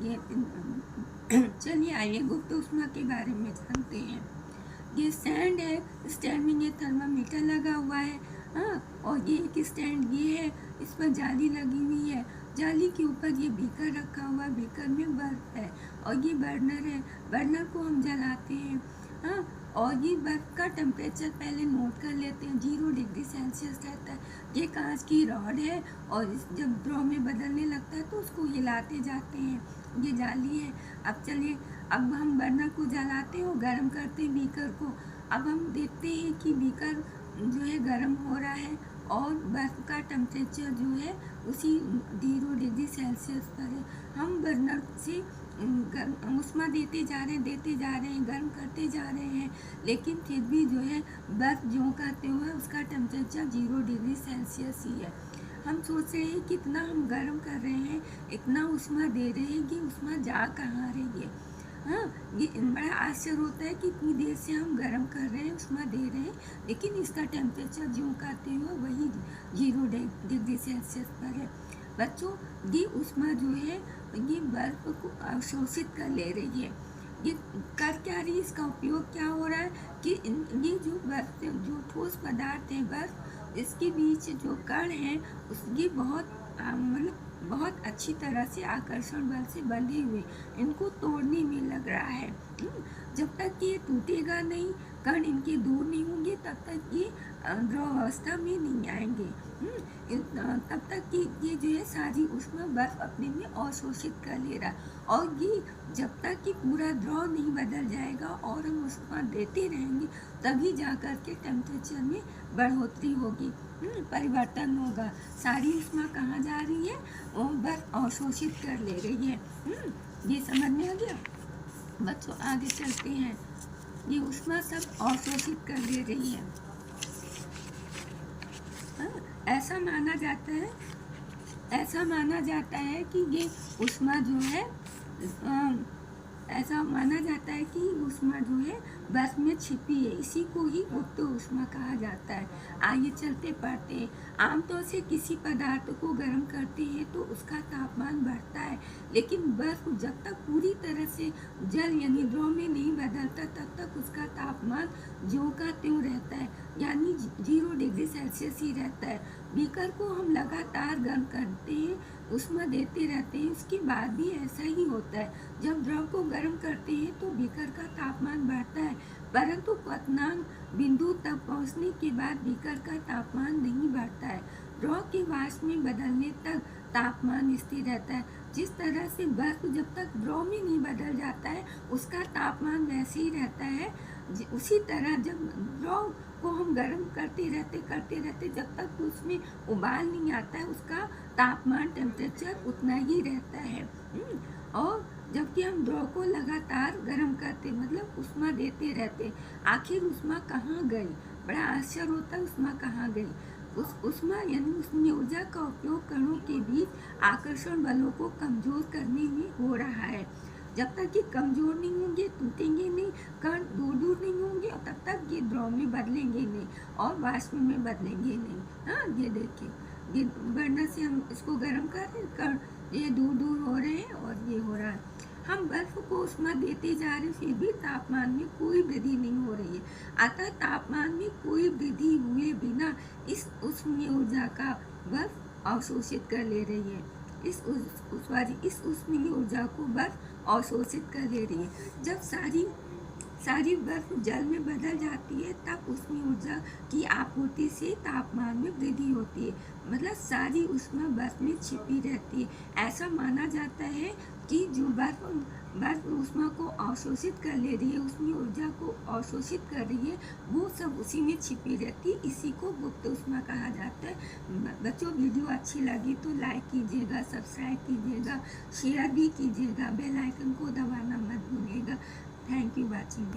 ये चलिए आइए गुप्त ऊष्मा के बारे में जानते हैं। ये स्टैंड है, स्टैंड में ये थर्मामीटर लगा हुआ है। हाँ, और ये एक स्टैंड ये है, इस पर जाली लगी हुई है। जाली के ऊपर ये बीकर रखा हुआ है, बीकर में बर्फ है और ये बर्नर है, बर्नर को हम जलाते हैं। हाँ, और ये बर्फ का टेम्परेचर पहले नोट कर लेते हैं, 0 डिग्री सेल्सियस रहता है। ये कांच की रॉड है और जब ड्रॉ में बदलने लगता है तो उसको हिलाते जाते हैं। ये जाली है। अब चलिए, अब हम बर्नर को जलाते हैं और गर्म करते हैं बीकर को। अब हम देखते हैं कि बीकर जो है गर्म हो रहा है और बर्फ़ का टेम्परेचर जो है उसी 0 डिग्री सेल्सियस पर है। हम बर्नर से ऊष्मा देते जा रहे हैं, गर्म करते जा रहे हैं, लेकिन फिर भी जो है बर्फ़ जो करते हुए उसका टेम्परेचर 0 डिग्री सेल्सियस ही है। हम सोच रहे हैं कितना हम गर्म कर रहे हैं, इतना ऊष्मा दे रहे हैं कि ऊष्मा जा कहाँ रही है। हाँ, ये बड़ा आश्चर्य होता है कि इतनी देर से हम गर्म कर रहे हैं, ऊष्मा दे रहे हैं, लेकिन इसका टेम्परेचर जो करते हुए वही 0 डिग्री सेल्सियस पर है। बच्चों, ये ऊष्मा जो है ये बर्फ को अवशोषित कर ले रही है। ये कर क्या रही है, इसका उपयोग क्या हो रहा है कि ये जो बर्फ, जो ठोस पदार्थ है बर्फ, इसके बीच जो कण है ये बहुत मतलब बहुत अच्छी तरह से आकर्षण बल से बंधे हुए, इनको तोड़ने में लग रहा है। जब तक ये टूटेगा नहीं, कण इनके दूर नहीं होंगे, तब तक ये द्रव अवस्था में नहीं आएंगे। तब तक ये जो है सारी ऊष्मा बर्फ अपने में अवशोषित कर ले रहा है। और ये जब तक कि पूरा द्रव नहीं बदल जाएगा और हम ऊष्मा देते रहेंगे, तभी जा कर के टेम्परेचर में बढ़ोतरी होगी, परिवर्तन होगा। सारी ऊष्मा कहाँ जा रही है, वो बर्फ अवशोषित कर ले रही है। ये समझ में आ गया बच्चों? आगे चलते हैं। ये ऊष्मा सब अवशोषित कर ले रही है। ऐसा माना जाता है कि ये ऊष्मा जो है ऐसा माना जाता है कि ऊष्मा जो है बर्फ में छिपी है, इसी को ही गुप्त ऊष्मा कहा जाता है। आइए चलते पढ़ते हैं। आमतौर से किसी पदार्थ को गर्म करते हैं तो उसका तापमान बढ़ता है, लेकिन बर्फ जब तक पूरी तरह से जल यानी द्रव में नहीं बदलता तब तक उसका तापमान ज्यों का त्यों रहता है, यानी 0 डिग्री सेल्सियस ही रहता है। बीकर को हम लगातार गर्म करते हैं, ऊष्मा देते रहते हैं, उसके बाद भी ऐसा ही होता है। जब द्रव को गर्म करते हैं तो बीकर का तापमान बढ़ता है, परंतु क्वथनांक बिंदु तक पहुंचने के बाद बीकर का तापमान नहीं बढ़ता है। द्रव के वाष्प में बदलने तक तापमान स्थिर रहता है। जिस तरह से बर्फ जब तक द्रव में नहीं बदल जाता है उसका तापमान वैसे ही रहता है, उसी तरह जब द्रव को हम गर्म करते रहते जब तक उसमें उबाल नहीं आता है उसका तापमान टेम्परेचर उतना ही रहता है। और जबकि हम द्रव को लगातार गर्म करते मतलब ऊष्मा देते रहते, आखिर ऊष्मा कहाँ गई? बड़ा आश्चर्य होता है, ऊष्मा कहाँ गई? उस ऊष्मा यानी उसमें ऊर्जा का उपयोग कणों के बीच आकर्षण बलों को कमजोर करने में हो रहा है। जब तक ये कमजोर नहीं होंगे, टूटेंगे नहीं, कण दूर नहीं होंगे, और तब तक ये द्रव में बदलेंगे नहीं और वाष्प में बदलेंगे नहीं। हाँ, ये देखिए, ये बर्नर से हम इसको गर्म कर रहे हैं, कण ये दूर हो रहे हैं और ये हो रहा है। हम बर्फ को ऊष्मा देते जा रहे हैं, फिर भी तापमान में कोई वृद्धि नहीं हो रही है। अतः तापमान में कोई वृद्धि हुए बिना इस ऊष्मीय ऊर्जा का बर्फ अवशोषित कर ले रही है। इस ऊष्मीय ऊर्जा को बर्फ अवशोषित कर ले रही है। जब सारी बर्फ जल में बदल जाती है तब ऊष्मीय ऊर्जा की आपूर्ति से तापमान में वृद्धि होती है, मतलब सारी ऊष्मा बर्फ में छिपी रहती है। ऐसा माना जाता है कि जो बर्फ ऊष्मा को अवशोषित कर ले रही है, ऊष्मीय ऊर्जा को अवशोषित कर रही है, वो सब उसी में छिपी रहती है, इसी को गुप्त ऊष्मा कहा जाता है। बच्चों, वीडियो अच्छी लगी तो लाइक कीजिएगा, सब्सक्राइब कीजिएगा, शेयर भी कीजिएगा, बेल आइकन को दबाना मत भूलिएगा। Thank you watching.